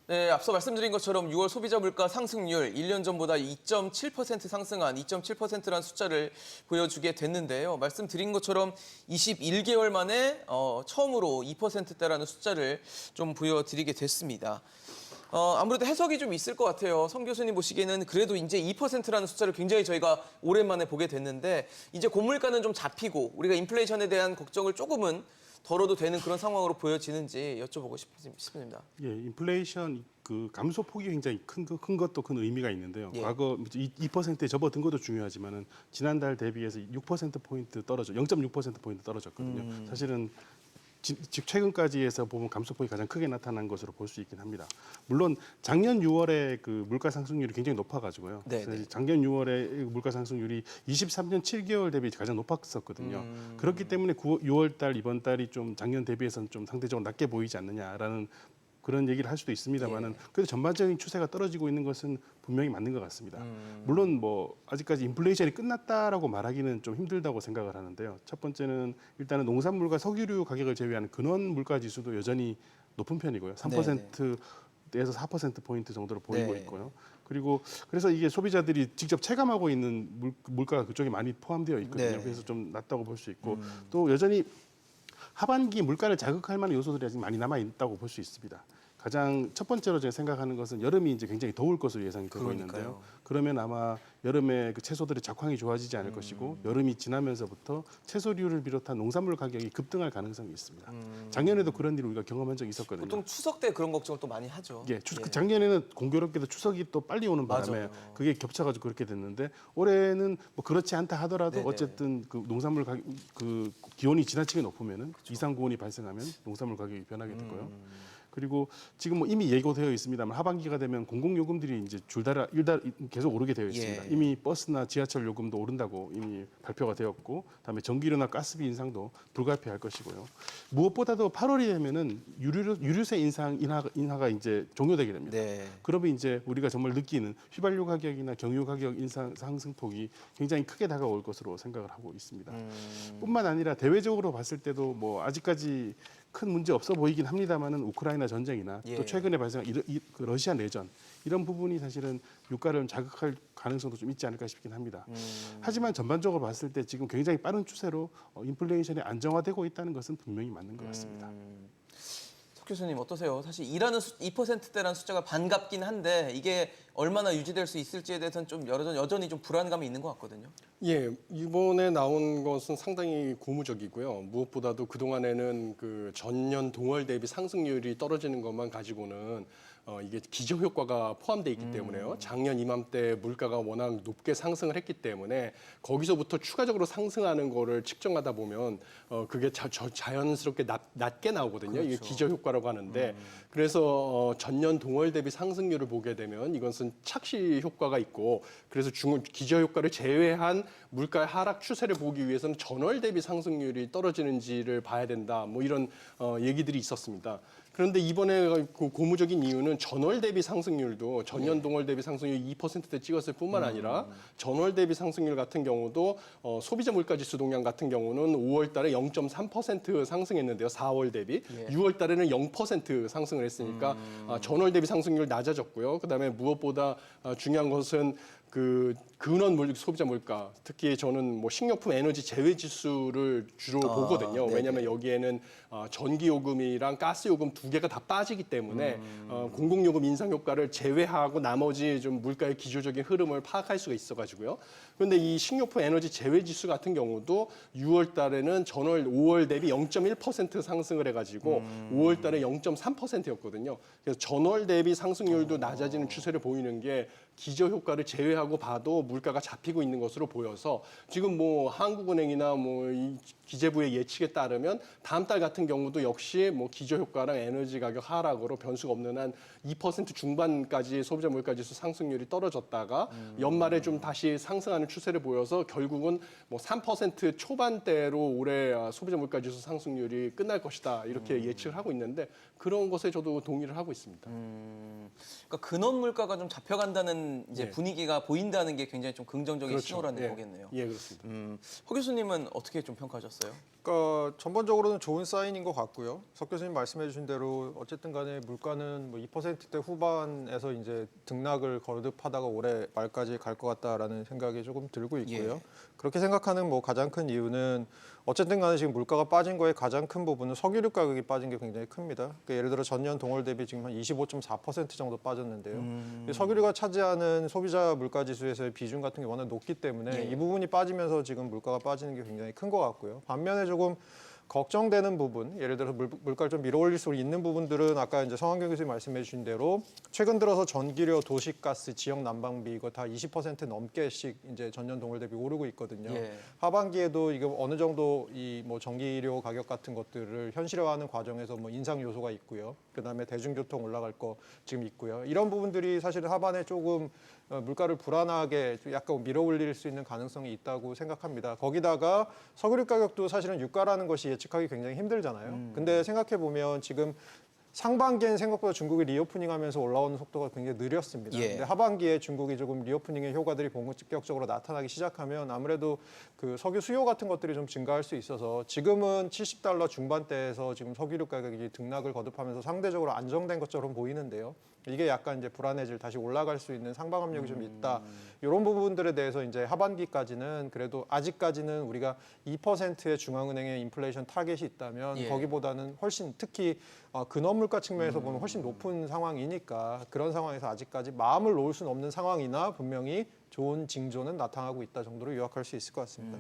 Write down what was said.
네, 앞서 말씀드린 것처럼 6월 소비자 물가 상승률 1년 전보다 2.7% 상승한 2.7%라는 숫자를 보여주게 됐는데요. 말씀드린 것처럼 21개월 만에 처음으로 2%대라는 숫자를 좀 보여드리게 됐습니다. 아무래도 해석이 좀 있을 것 같아요. 성 교수님 보시기에는 그래도 이제 2%라는 숫자를 굉장히 저희가 오랜만에 보게 됐는데 이제 고물가는 좀 잡히고 우리가 인플레이션에 대한 걱정을 조금은 덜어도 되는 그런 상황으로 보여지는지 여쭤보고 싶습니다. 예, 인플레이션 그 감소 폭이 굉장히 큰 것도 큰 의미가 있는데요. 예. 과거 2%에 접어든 것도 중요하지만은 지난달 대비해서 6%포인트 0.6%포인트 떨어졌거든요. 사실은 즉 최근까지 해서 보면 감소폭이 가장 크게 나타난 것으로 볼 수 있긴 합니다. 물론 작년 6월에 그 물가 상승률이 굉장히 높아가지고요. 그래서 작년 6월에 물가 상승률이 23년 7개월 대비 가장 높았었거든요. 그렇기 때문에 6월 달 이번 달이 좀 작년 대비해서는 좀 상대적으로 낮게 보이지 않느냐라는 그런 얘기를 할 수도 있습니다만은 그래도 전반적인 추세가 떨어지고 있는 것은 분명히 맞는 것 같습니다. 물론 뭐 아직까지 인플레이션이 끝났다라고 말하기는 좀 힘들다고 생각을 하는데요. 첫 번째는 일단은 농산물과 석유류 가격을 제외하는 근원 물가 지수도 여전히 높은 편이고요. 3%에서 4%포인트 정도로 보이고 있고요. 그리고 그래서 이게 소비자들이 직접 체감하고 있는 물가가 그쪽에 많이 포함되어 있거든요. 그래서 좀 낮다고 볼 수 있고 또 여전히 하반기 물가를 자극할 만한 요소들이 아직 많이 남아 있다고 볼 수 있습니다. 가장 첫 번째로 제가 생각하는 것은 여름이 이제 굉장히 더울 것으로 예상이 되고 있는데요. 그러면 아마 여름에 그 채소들의 작황이 좋아지지 않을 것이고 여름이 지나면서부터 채소류를 비롯한 농산물 가격이 급등할 가능성이 있습니다. 작년에도 그런 일을 우리가 경험한 적이 있었거든요. 보통 추석 때 그런 걱정을 또 많이 하죠. 예, 작년에는 공교롭게도 추석이 또 빨리 오는 바람에 그게 겹쳐가지고 그렇게 됐는데 올해는 뭐 그렇지 않다 하더라도 어쨌든 그 농산물 가격 그 기온이 지나치게 높으면은 이상 고온이 발생하면 농산물 가격이 변하게 되고요. 그리고 지금 뭐 이미 예고되어 있습니다만 하반기가 되면 공공요금들이 이제 줄달아 계속 오르게 되어 있습니다. 이미 버스나 지하철 요금도 오른다고 이미 발표가 되었고, 그다음에 전기료나 가스비 인상도 불가피할 것이고요. 무엇보다도 8월이 되면은 유류세 인하가 이제 종료되게 됩니다. 그러면 이제 우리가 정말 느끼는 휘발유 가격이나 경유 가격 인상 상승폭이 굉장히 크게 다가올 것으로 생각을 하고 있습니다. 뿐만 아니라 대외적으로 봤을 때도 뭐 아직까지 큰 문제 없어 보이긴 합니다만은 우크라이나 전쟁이나 또 최근에 발생한 그 러시아 내전 이런 부분이 사실은 유가를 자극할 가능성도 좀 있지 않을까 싶긴 합니다. 하지만 전반적으로 봤을 때 지금 굉장히 빠른 추세로 인플레이션이 안정화되고 있다는 것은 분명히 맞는 것 같습니다. 석 교수님 어떠세요? 사실 2%대라는 숫자가 반갑긴 한데 이게 얼마나 유지될 수 있을지에 대해서는 좀 여전히 좀 불안감이 있는 것 같거든요. 예, 이번에 나온 것은 상당히 고무적이고요. 무엇보다도 그동안에는 그 전년 동월 대비 상승률이 떨어지는 것만 가지고는 이게 기저효과가 포함되어 있기 때문에요. 작년 이맘때 물가가 워낙 높게 상승을 했기 때문에 거기서부터 추가적으로 상승하는 거를 측정하다 보면 그게 자연스럽게 낮게 나오거든요. 이게 기저효과라고 하는데 그래서 전년 동월 대비 상승률을 보게 되면 이것은 착시 효과가 있고 그래서 기저효과를 제외한 물가의 하락 추세를 보기 위해서는 전월 대비 상승률이 떨어지는지를 봐야 된다. 뭐 이런 얘기들이 있었습니다. 그런데 이번에 고무적인 이유는 전월 대비 상승률도 전년 동월 대비 상승률 2%대 찍었을 뿐만 아니라 전월 대비 상승률 같은 경우도 소비자 물가지수 동향 같은 경우는 5월 달에 0.3% 상승했는데요. 4월 대비. 6월 달에는 0% 상승을 했으니까 전월 대비 상승률 낮아졌고요. 그다음에 무엇보다 중요한 것은 그 근원 소비자 물가, 특히 저는 뭐 식료품 에너지 제외 지수를 주로 보거든요. 왜냐하면 여기에는 전기요금이랑 가스요금 두 개가 다 빠지기 때문에 공공요금 인상 효과를 제외하고 나머지 좀 물가의 기조적인 흐름을 파악할 수가 있어가지고요. 그런데 이 식료품 에너지 제외 지수 같은 경우도 6월 달에는 전월 5월 대비 0.1% 상승을 해가지고 5월 달에 0.3%였거든요. 그래서 전월 대비 상승률도 낮아지는 추세를 보이는 게 기저 효과를 제외하고 봐도 물가가 잡히고 있는 것으로 보여서 지금 뭐 한국은행이나 뭐 이 기재부의 예측에 따르면 다음 달 같은 경우도 역시 뭐 기저 효과랑 에너지 가격 하락으로 변수가 없는 한 2% 중반까지 소비자 물가지수 상승률이 떨어졌다가 연말에 좀 다시 상승하는 추세를 보여서 결국은 뭐 3% 초반대로 올해 소비자 물가지수 상승률이 끝날 것이다 이렇게 예측을 하고 있는데 그런 것에 저도 동의를 하고 있습니다. 그러니까 근원 물가가 좀 잡혀간다는 이제 분위기가 보인다는 게 굉장히 좀 긍정적인 신호라는 거겠네요. 예, 그렇습니다. 허 교수님은 어떻게 좀 평가하셨어요? 그러니까 전반적으로는 좋은 사인인 것 같고요. 석 교수님 말씀해주신 대로 어쨌든 간에 물가는 뭐 2%대 후반에서 이제 등락을 거듭하다가 올해 말까지 갈 것 같다라는 생각이 조금 들고 있고요. 예. 그렇게 생각하는 뭐 가장 큰 이유는 어쨌든 간에 지금 물가가 빠진 거의 가장 큰 부분은 석유류 가격이 빠진 게 굉장히 큽니다. 그러니까 예를 들어 전년 동월 대비 지금 한 25.4% 정도 빠졌는데요. 이 석유류가 차지하는 소비자 물가 지수에서의 비중 같은 게 워낙 높기 때문에 예. 이 부분이 빠지면서 지금 물가가 빠지는 게 굉장히 큰 것 같고요. 반면에 조금 걱정되는 부분, 예를 들어서 물가를 좀 밀어올릴 수 있는 부분들은 아까 이제 성환경 교수님 말씀해 주신 대로 최근 들어서 전기료, 도시가스, 지역 난방비 이거 다 20% 넘게씩 이제 전년 동월 대비 오르고 있거든요. 예. 하반기에도 이거 어느 정도 이 뭐 전기료 가격 같은 것들을 현실화하는 과정에서 뭐 인상 요소가 있고요. 그다음에 대중교통 올라갈 거 지금 있고요. 이런 부분들이 사실은 하반에 조금 물가를 불안하게 약간 밀어올릴 수 있는 가능성이 있다고 생각합니다. 거기다가 석유류 가격도 사실은 유가라는 것이 예측하기 굉장히 힘들잖아요. 근데 생각해 보면 지금 상반기엔 생각보다 중국이 리오프닝하면서 올라오는 속도가 굉장히 느렸습니다. 예. 근데 하반기에 중국이 조금 리오프닝의 효과들이 본격적으로 나타나기 시작하면 아무래도 그 석유 수요 같은 것들이 좀 증가할 수 있어서 지금은 $70 중반대에서 지금 석유류 가격이 등락을 거듭하면서 상대적으로 안정된 것처럼 보이는데요. 이게 약간 이제 불안해질 다시 올라갈 수 있는 상방 압력이 좀 있다. 이런 부분들에 대해서 이제 하반기까지는 그래도 아직까지는 우리가 2%의 중앙은행의 인플레이션 타겟이 있다면 예. 거기보다는 훨씬 특히 근원 물가 측면에서 보면 훨씬 높은 상황이니까 그런 상황에서 아직까지 마음을 놓을 수는 없는 상황이나 분명히 좋은 징조는 나타나고 있다 정도로 요약할 수 있을 것 같습니다.